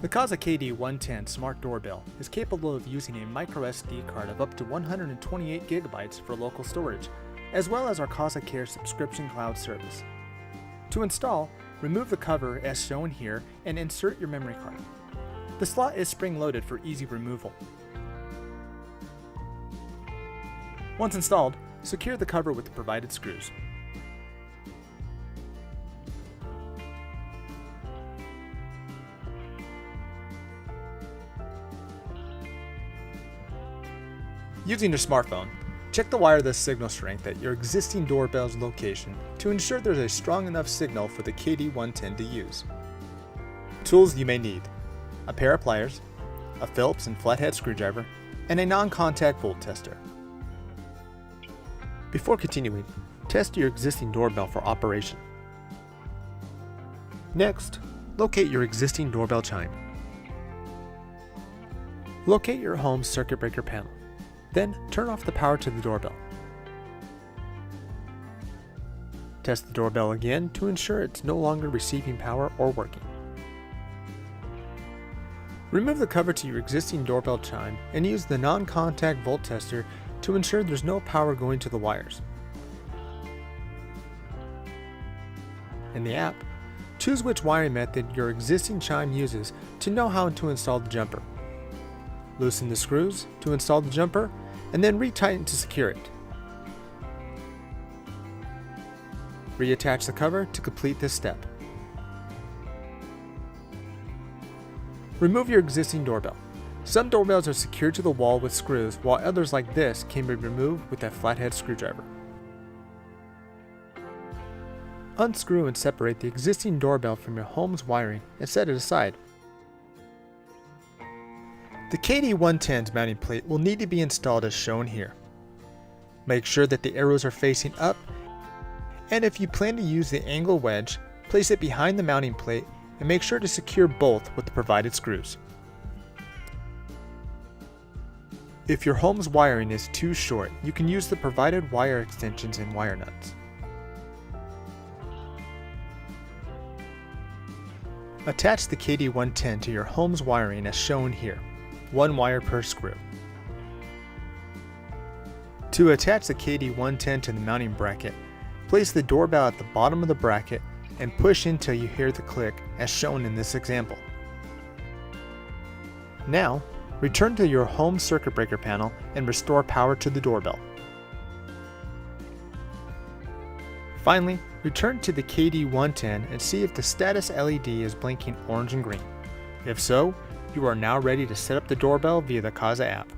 The Kasa KD110 smart doorbell is capable of using a micro SD card of up to 128 gigabytes for local storage, as well as our Kasa Care subscription cloud service. To install, remove the cover as shown here and insert your memory card. The slot is spring-loaded for easy removal. Once installed, secure the cover with the provided screws. Using your smartphone, check the wireless signal strength at your existing doorbell's location to ensure there's a strong enough signal for the KD110 to use. Tools you may need: a pair of pliers, a Phillips and flathead screwdriver, and a non-contact volt tester. Before continuing, test your existing doorbell for operation. Next, locate your existing doorbell chime. Locate your home's circuit breaker panel. Then turn off the power to the doorbell. Test the doorbell again to ensure it's no longer receiving power or working. Remove the cover to your existing doorbell chime and use the non-contact volt tester to ensure there's no power going to the wires. In the app, choose which wiring method your existing chime uses to know how to install the jumper. Loosen the screws to install the jumper and then retighten to secure it. Reattach the cover to complete this step. Remove your existing doorbell. Some doorbells are secured to the wall with screws, while others like this can be removed with a flathead screwdriver. Unscrew and separate the existing doorbell from your home's wiring and set it aside. The KD110's mounting plate will need to be installed as shown here. Make sure that the arrows are facing up, and if you plan to use the angle wedge, place it behind the mounting plate and make sure to secure both with the provided screws. If your home's wiring is too short, you can use the provided wire extensions and wire nuts. Attach the KD110 to your home's wiring as shown here. One wire per screw. To attach the KD110 to the mounting bracket, place the doorbell at the bottom of the bracket and push until you hear the click as shown in this example. Now, return to your home circuit breaker panel and restore power to the doorbell. Finally, return to the KD110 and see if the status LED is blinking orange and green. If so, you are now ready to set up the doorbell via the Kasa app.